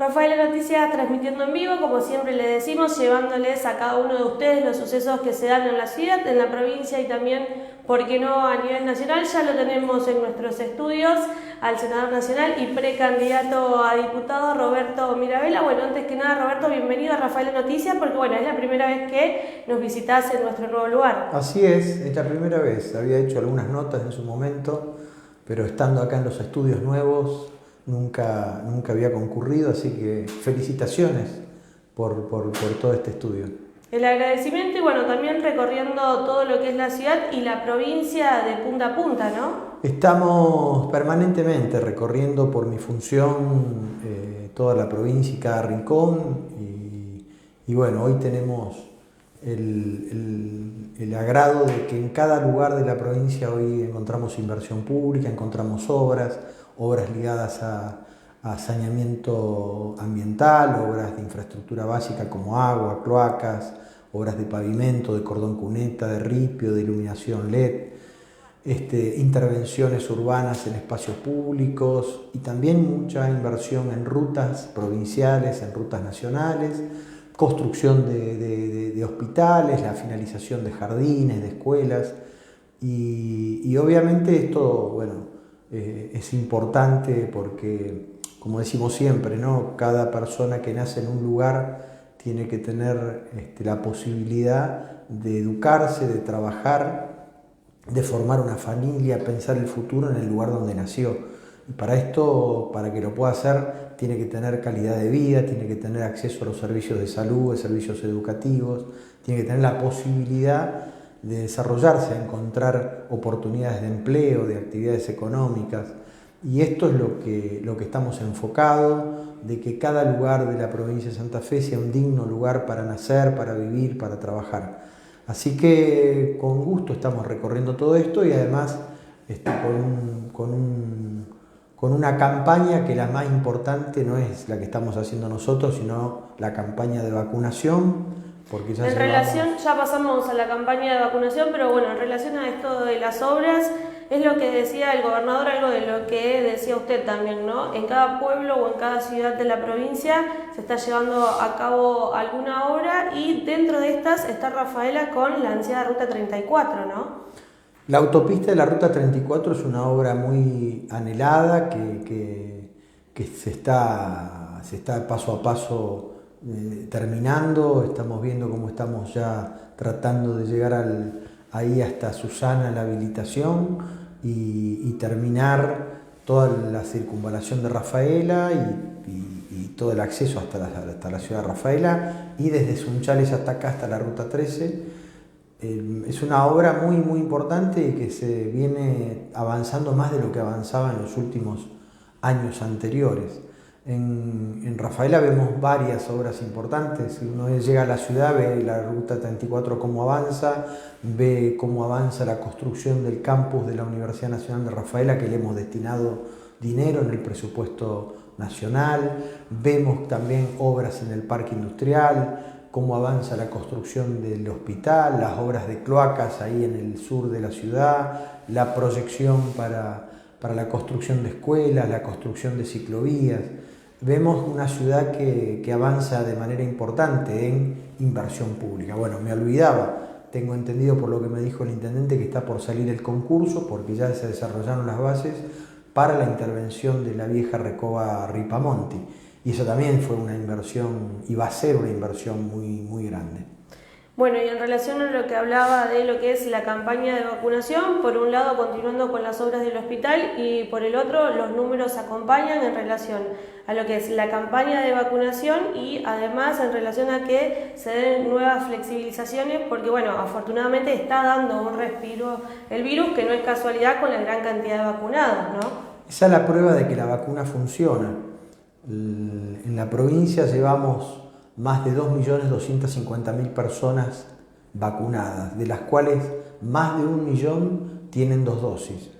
Rafaela Noticias transmitiendo en vivo, como siempre les decimos, llevándoles a cada uno de ustedes los sucesos que se dan en la ciudad, en la provincia y también, por qué no, a nivel nacional. Ya lo tenemos en nuestros estudios al senador nacional y precandidato a diputado Roberto Mirabella. Bueno, antes que nada, Roberto, bienvenido a Rafaela Noticias, porque bueno, es la primera vez que nos visitás en nuestro nuevo lugar. Así es la primera vez. Había hecho algunas notas en su momento, pero estando acá en los estudios nuevos nunca había concurrido, así que felicitaciones por todo este estudio. El agradecimiento y bueno, también recorriendo todo lo que es la ciudad y la provincia de punta a punta, ¿no? Estamos permanentemente recorriendo por mi función toda la provincia y cada rincón y bueno, hoy tenemos el agrado de que en cada lugar de la provincia hoy encontramos inversión pública, encontramos obras ligadas a saneamiento ambiental, obras de infraestructura básica como agua, cloacas, obras de pavimento, de cordón cuneta, de ripio, de iluminación LED, intervenciones urbanas en espacios públicos y también mucha inversión en rutas provinciales, en rutas nacionales, construcción de hospitales, la finalización de jardines, de escuelas y obviamente esto, bueno, es importante porque, como decimos siempre, ¿no? Cada persona que nace en un lugar tiene que tener la posibilidad de educarse, de trabajar, de formar una familia, pensar el futuro en el lugar donde nació. Y para esto, para que lo pueda hacer, tiene que tener calidad de vida, tiene que tener acceso a los servicios de salud, a servicios educativos, tiene que tener la posibilidad de desarrollarse, a encontrar oportunidades de empleo, de actividades económicas. Y esto es lo que estamos enfocados, de que cada lugar de la provincia de Santa Fe sea un digno lugar para nacer, para vivir, para trabajar. Así que con gusto estamos recorriendo todo esto y además con una campaña que la más importante no es la que estamos haciendo nosotros, sino la campaña de vacunación. Porque ya ya pasamos a la campaña de vacunación, pero bueno, en relación a esto de las obras, es lo que decía el gobernador, algo de lo que decía usted también, ¿no? En cada pueblo o en cada ciudad de la provincia se está llevando a cabo alguna obra y dentro de estas está Rafaela con la ansiada Ruta 34, ¿no? La autopista de la Ruta 34 es una obra muy anhelada que se está paso a paso terminando. Estamos viendo cómo estamos ya tratando de llegar ahí hasta Susana, la habilitación y terminar toda la circunvalación de Rafaela y todo el acceso hasta la ciudad de Rafaela y desde Sunchales hasta acá, hasta la Ruta 13. Es una obra muy importante y que se viene avanzando más de lo que avanzaba en los últimos años anteriores. En Rafaela vemos varias obras importantes. Uno llega a la ciudad, ve la Ruta 34 cómo avanza, ve cómo avanza la construcción del campus de la Universidad Nacional de Rafaela, que le hemos destinado dinero en el presupuesto nacional. Vemos también obras en el parque industrial, cómo avanza la construcción del hospital, las obras de cloacas ahí en el sur de la ciudad, la proyección para la construcción de escuelas, la construcción de ciclovías. Vemos una ciudad que avanza de manera importante en inversión pública. Bueno, me olvidaba, tengo entendido por lo que me dijo el intendente que está por salir el concurso porque ya se desarrollaron las bases para la intervención de la vieja recoba Ripamonti. Y eso también fue una inversión, y va a ser una inversión muy grande. Bueno, y en relación a lo que hablaba de lo que es la campaña de vacunación, por un lado continuando con las obras del hospital y por el otro los números acompañan en relación a lo que es la campaña de vacunación y además en relación a que se den nuevas flexibilizaciones porque bueno, afortunadamente está dando un respiro el virus que no es casualidad con la gran cantidad de vacunados, ¿no? Esa es la prueba de que la vacuna funciona. En la provincia llevamos más de 2.250.000 personas vacunadas, de las cuales más de 1 millón tienen 2 dosis.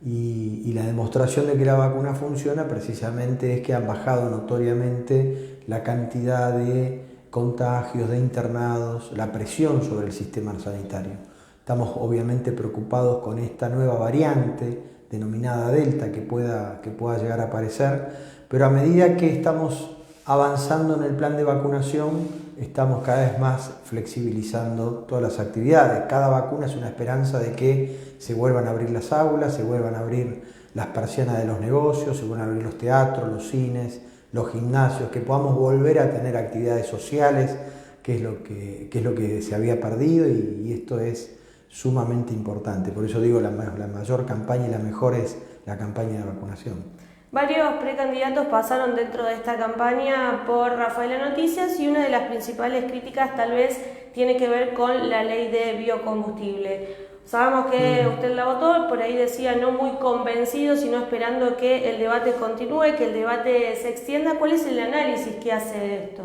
Y la demostración de que la vacuna funciona precisamente es que han bajado notoriamente la cantidad de contagios, de internados, la presión sobre el sistema sanitario. Estamos obviamente preocupados con esta nueva variante denominada Delta que pueda llegar a aparecer, pero a medida que estamos avanzando en el plan de vacunación, estamos cada vez más flexibilizando todas las actividades. Cada vacuna es una esperanza de que se vuelvan a abrir las aulas, se vuelvan a abrir las persianas de los negocios, se vuelvan a abrir los teatros, los cines, los gimnasios, que podamos volver a tener actividades sociales, que es lo que se había perdido, y esto es sumamente importante. Por eso digo, la mayor campaña y la mejor es la campaña de vacunación. Varios precandidatos pasaron dentro de esta campaña por Rafaela Noticias y una de las principales críticas tal vez tiene que ver con la ley de biocombustible. Sabemos que usted la votó, por ahí decía no muy convencido, sino esperando que el debate continúe, que el debate se extienda. ¿Cuál es el análisis que hace de esto?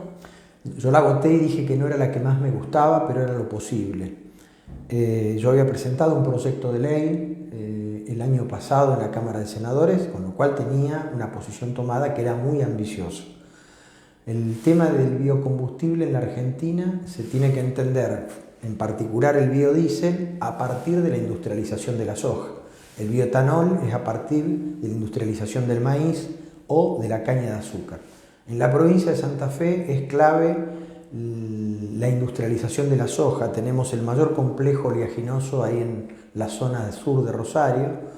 Yo la voté y dije que no era la que más me gustaba, pero era lo posible. Yo había presentado un proyecto de ley el año pasado en la Cámara de Senadores, con lo cual tenía una posición tomada que era muy ambiciosa. El tema del biocombustible en la Argentina se tiene que entender, en particular el biodiesel, a partir de la industrialización de la soja. El bioetanol es a partir de la industrialización del maíz o de la caña de azúcar. En la provincia de Santa Fe es clave la industrialización de la soja. Tenemos el mayor complejo oleaginoso ahí en la zona del sur de Rosario,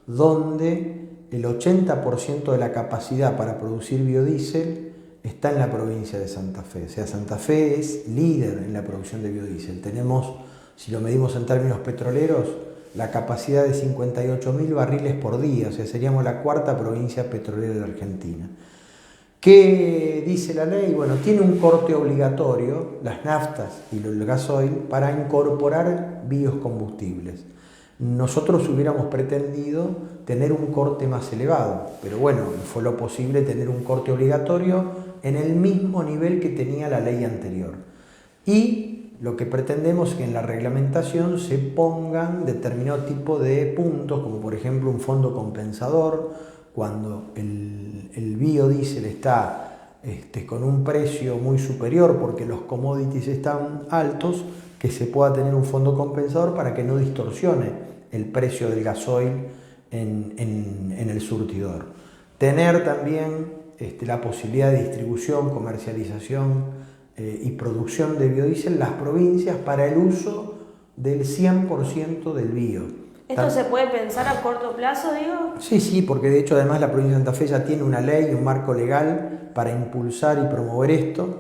donde el 80% de la capacidad para producir biodiesel está en la provincia de Santa Fe. O sea, Santa Fe es líder en la producción de biodiesel. Tenemos, si lo medimos en términos petroleros, la capacidad de 58.000 barriles por día, o sea, seríamos la cuarta provincia petrolera de la Argentina. ¿Qué dice la ley? Bueno, tiene un corte obligatorio, las naftas y el gasoil, para incorporar biocombustibles. Nosotros hubiéramos pretendido tener un corte más elevado, pero bueno, fue lo posible tener un corte obligatorio en el mismo nivel que tenía la ley anterior. Y lo que pretendemos es que en la reglamentación se pongan determinado tipo de puntos, como por ejemplo un fondo compensador, cuando el biodiesel está con un precio muy superior porque los commodities están altos, que se pueda tener un fondo compensador para que no distorsione el precio del gasoil en el surtidor. Tener también la posibilidad de distribución, comercialización y producción de biodiesel en las provincias para el uso del 100% del bio. ¿Esto se puede pensar a corto plazo, digo? Sí, porque de hecho además la provincia de Santa Fe ya tiene una ley, un marco legal para impulsar y promover esto,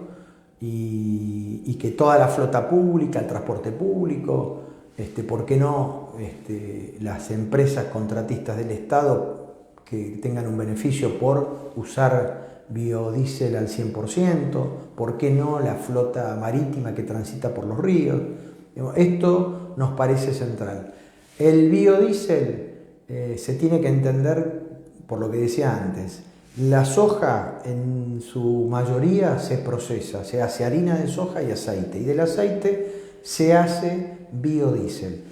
y que toda la flota pública, el transporte público, ¿por qué no las empresas contratistas del Estado que tengan un beneficio por usar biodiesel al 100%? ¿Por qué no la flota marítima que transita por los ríos? Esto nos parece central. El biodiesel se tiene que entender por lo que decía antes. La soja en su mayoría se procesa, se hace harina de soja y aceite, y del aceite se hace biodiesel.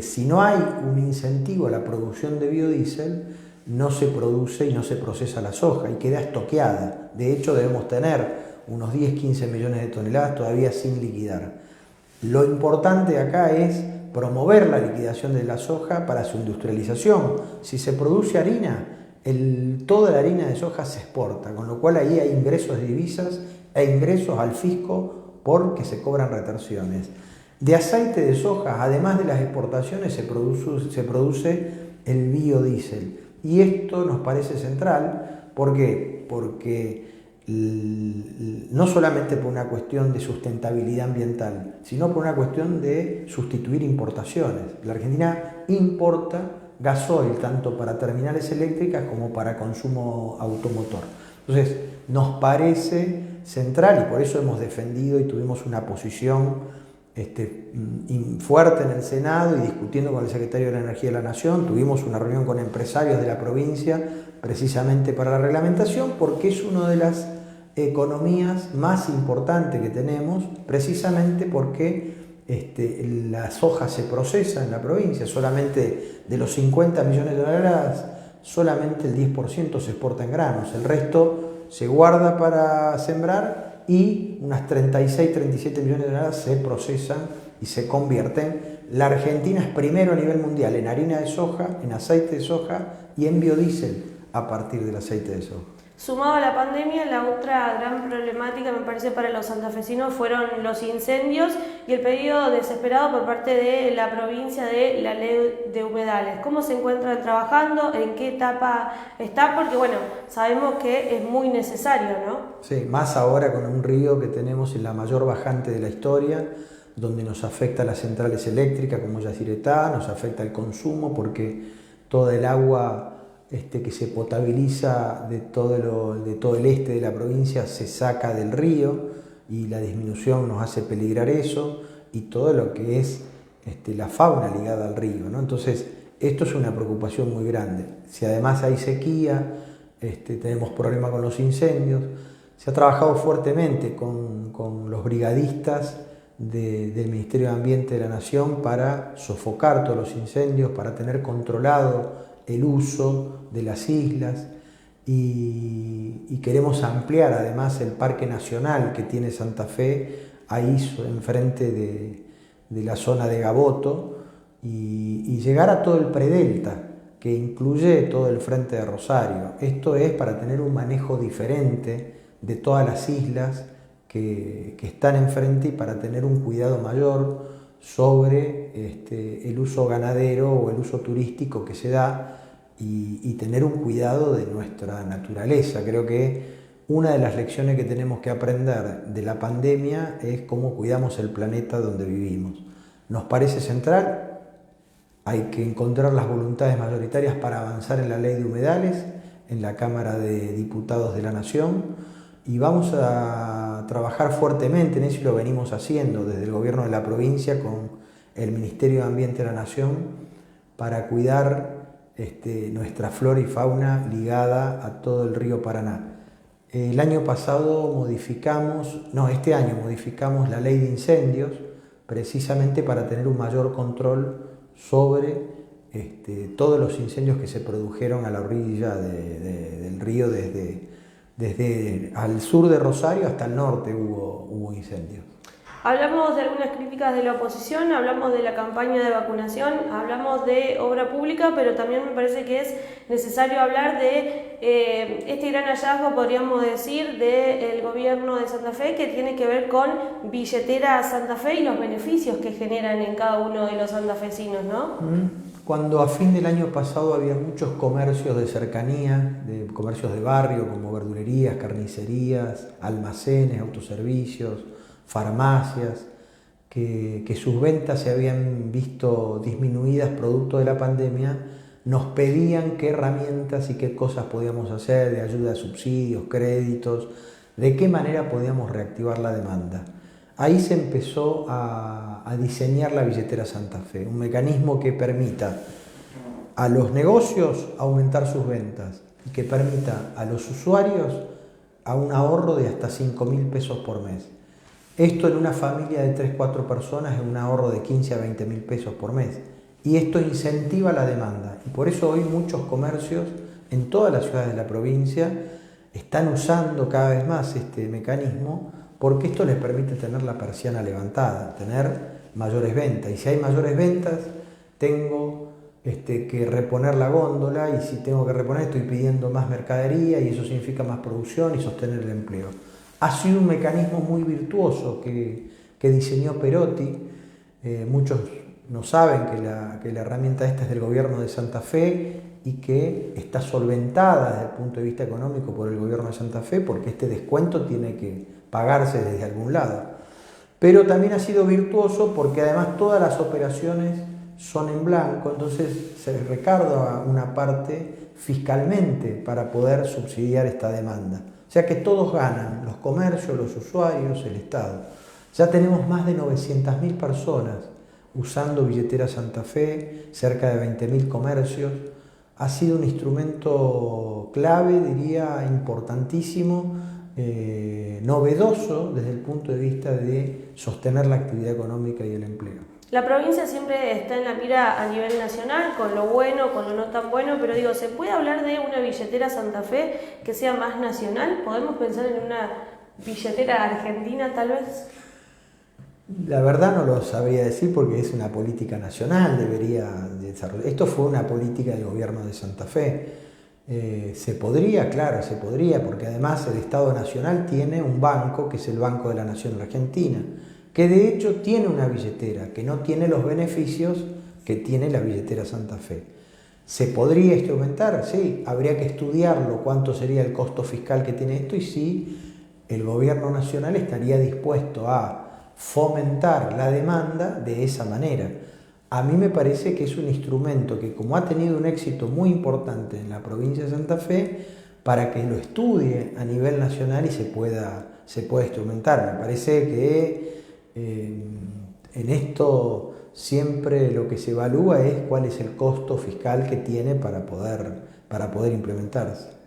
Si no hay un incentivo a la producción de biodiesel, no se produce y no se procesa la soja y queda estoqueada. De hecho, debemos tener unos 10-15 millones de toneladas todavía sin liquidar. Lo importante acá es promover la liquidación de la soja para su industrialización. Si se produce harina, toda la harina de soja se exporta, con lo cual ahí hay ingresos de divisas e ingresos al fisco porque se cobran retenciones. De aceite de soja, además de las exportaciones, se produce el biodiesel. Y esto nos parece central. ¿Por qué? Porque no solamente por una cuestión de sustentabilidad ambiental, sino por una cuestión de sustituir importaciones. La Argentina importa gasoil tanto para terminales eléctricas como para consumo automotor. Entonces, nos parece central y por eso hemos defendido y tuvimos una posición fuerte en el Senado y discutiendo con el Secretario de la Energía de la Nación. Tuvimos una reunión con empresarios de la provincia precisamente para la reglamentación, porque es una de las economías más importantes que tenemos, precisamente porque la soja se procesa en la provincia. Solamente de los 50 millones de toneladas, solamente el 10% se exporta en granos, el resto se guarda para sembrar y unas 36-37 millones de toneladas se procesan y se convierten. La Argentina es primero a nivel mundial en harina de soja, en aceite de soja y en biodiesel a partir del aceite de soja. Sumado a la pandemia, la otra gran problemática, me parece, para los santafesinos fueron los incendios y el pedido desesperado por parte de la provincia de la ley de humedales. ¿Cómo se encuentran trabajando? ¿En qué etapa está? Porque, bueno, sabemos que es muy necesario, ¿no? Sí, más ahora con un río que tenemos en la mayor bajante de la historia, donde nos afecta las centrales eléctricas como Yacyretá, nos afecta el consumo porque toda el agua que se potabiliza de todo el este de la provincia se saca del río y la disminución nos hace peligrar eso y todo lo que es la fauna ligada al río, ¿no? Entonces, esto es una preocupación muy grande. Si además hay sequía, tenemos problemas con los incendios. Se ha trabajado fuertemente con los brigadistas del Ministerio de Ambiente de la Nación para sofocar todos los incendios, para tener controlado el uso de las islas y queremos ampliar además el Parque Nacional que tiene Santa Fe ahí enfrente de la zona de Gaboto y llegar a todo el predelta que incluye todo el frente de Rosario. Esto es para tener un manejo diferente de todas las islas que están enfrente y para tener un cuidado mayor sobre el uso ganadero o el uso turístico que se da y tener un cuidado de nuestra naturaleza. Creo que una de las lecciones que tenemos que aprender de la pandemia es cómo cuidamos el planeta donde vivimos. Nos parece central, hay que encontrar las voluntades mayoritarias para avanzar en la ley de humedales, en la Cámara de Diputados de la Nación, y vamos a trabajar fuertemente en eso y lo venimos haciendo desde el gobierno de la provincia con el Ministerio de Ambiente de la Nación para cuidar nuestra flora y fauna ligada a todo el río Paraná. El año pasado este año modificamos la ley de incendios precisamente para tener un mayor control sobre todos los incendios que se produjeron a la orilla del río desde al sur de Rosario hasta el norte hubo incendios. Hablamos de algunas críticas de la oposición, hablamos de la campaña de vacunación, hablamos de obra pública, pero también me parece que es necesario hablar de este gran hallazgo, podríamos decir, del gobierno de Santa Fe, que tiene que ver con Billetera Santa Fe y los beneficios que generan en cada uno de los santafesinos, ¿no? Cuando a fin del año pasado había muchos comercios de cercanía, comercios de barrio como verdulerías, carnicerías, almacenes, autoservicios, farmacias, que sus ventas se habían visto disminuidas producto de la pandemia, nos pedían qué herramientas y qué cosas podíamos hacer de ayuda, subsidios, créditos, de qué manera podíamos reactivar la demanda. Ahí se empezó a diseñar la billetera Santa Fe, un mecanismo que permita a los negocios aumentar sus ventas y que permita a los usuarios a un ahorro de hasta 5.000 pesos por mes. Esto en una familia de 3-4 personas es un ahorro de 15 a 20.000 pesos por mes. Y esto incentiva la demanda. Y por eso hoy muchos comercios en todas las ciudades de la provincia están usando cada vez más este mecanismo porque esto les permite tener la persiana levantada, tener mayores ventas. Y si hay mayores ventas, tengo que reponer la góndola y si tengo que reponer estoy pidiendo más mercadería y eso significa más producción y sostener el empleo. Ha sido un mecanismo muy virtuoso que diseñó Perotti. Muchos no saben que la herramienta esta es del gobierno de Santa Fe y que está solventada desde el punto de vista económico por el gobierno de Santa Fe porque este descuento tiene que pagarse desde algún lado. Pero también ha sido virtuoso porque además todas las operaciones son en blanco, entonces se recarga una parte fiscalmente para poder subsidiar esta demanda. O sea que todos ganan, los comercios, los usuarios, el Estado. Ya tenemos más de 900.000 personas usando Billetera Santa Fe, cerca de 20.000 comercios. Ha sido un instrumento clave, diría, importantísimo, novedoso desde el punto de vista de sostener la actividad económica y el empleo. La provincia siempre está en la mira a nivel nacional, con lo bueno, con lo no tan bueno, pero digo, ¿se puede hablar de una billetera Santa Fe que sea más nacional? ¿Podemos pensar en una billetera argentina tal vez? La verdad no lo sabría decir porque es una política nacional, debería desarrollar. Esto fue una política del gobierno de Santa Fe. Se podría, claro, se podría, porque además el Estado Nacional tiene un banco, que es el Banco de la Nación Argentina, que de hecho tiene una billetera, que no tiene los beneficios que tiene la billetera Santa Fe. ¿Se podría instrumentar? Sí, habría que estudiarlo, cuánto sería el costo fiscal que tiene esto y si el gobierno nacional estaría dispuesto a fomentar la demanda de esa manera. A mí me parece que es un instrumento que, como ha tenido un éxito muy importante en la provincia de Santa Fe, para que lo estudie a nivel nacional y se pueda instrumentar. Me parece que en esto siempre lo que se evalúa es cuál es el costo fiscal que tiene para poder implementarse.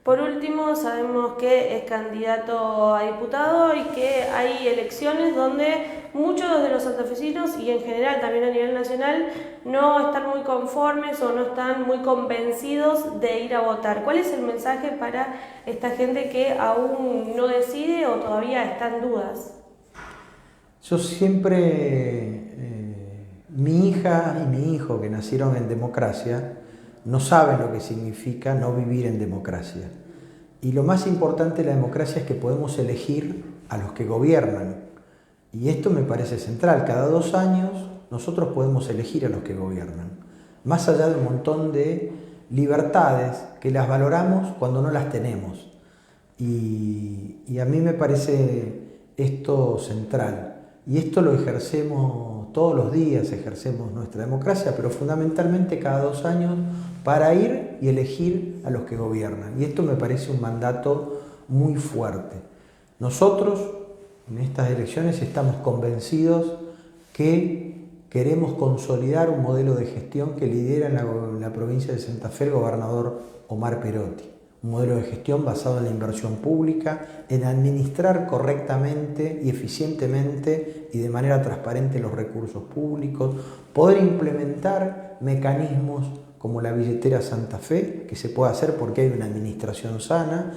Por último, sabemos que es candidato a diputado y que hay elecciones donde muchos de los santafesinos y en general también a nivel nacional no están muy conformes o no están muy convencidos de ir a votar. ¿Cuál es el mensaje para esta gente que aún no decide o todavía está en dudas? Yo siempre, mi hija y mi hijo que nacieron en democracia, no saben lo que significa no vivir en democracia. Y lo más importante de la democracia es que podemos elegir a los que gobiernan. Y esto me parece central. Cada 2 años nosotros podemos elegir a los que gobiernan. Más allá de un montón de libertades que las valoramos cuando no las tenemos. Y a mí me parece esto central. Y esto lo ejercemos todos los días, ejercemos nuestra democracia, pero fundamentalmente cada 2 años para ir y elegir a los que gobiernan. Y esto me parece un mandato muy fuerte. Nosotros en estas elecciones estamos convencidos que queremos consolidar un modelo de gestión que lidera en la provincia de Santa Fe el gobernador Omar Perotti. Un modelo de gestión basado en la inversión pública, en administrar correctamente y eficientemente y de manera transparente los recursos públicos, poder implementar mecanismos como la billetera Santa Fe, que se puede hacer porque hay una administración sana,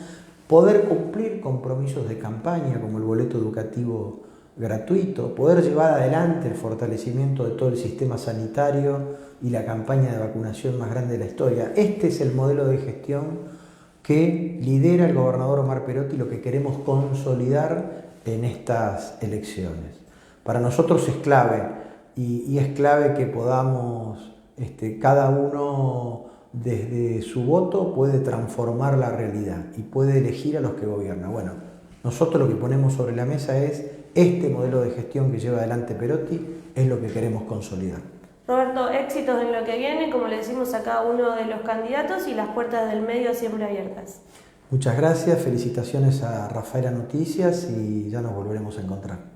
poder cumplir compromisos de campaña como el boleto educativo gratuito, poder llevar adelante el fortalecimiento de todo el sistema sanitario y la campaña de vacunación más grande de la historia. Este es el modelo de gestión que lidera el gobernador Omar Perotti y lo que queremos consolidar en estas elecciones. Para nosotros es clave y es clave que podamos, cada uno desde su voto puede transformar la realidad y puede elegir a los que gobiernan. Bueno, nosotros lo que ponemos sobre la mesa es este modelo de gestión que lleva adelante Perotti, es lo que queremos consolidar. Roberto, éxitos en lo que viene, como le decimos a cada uno de los candidatos y las puertas del medio siempre abiertas. Muchas gracias, felicitaciones a Rafaela Noticias y ya nos volveremos a encontrar.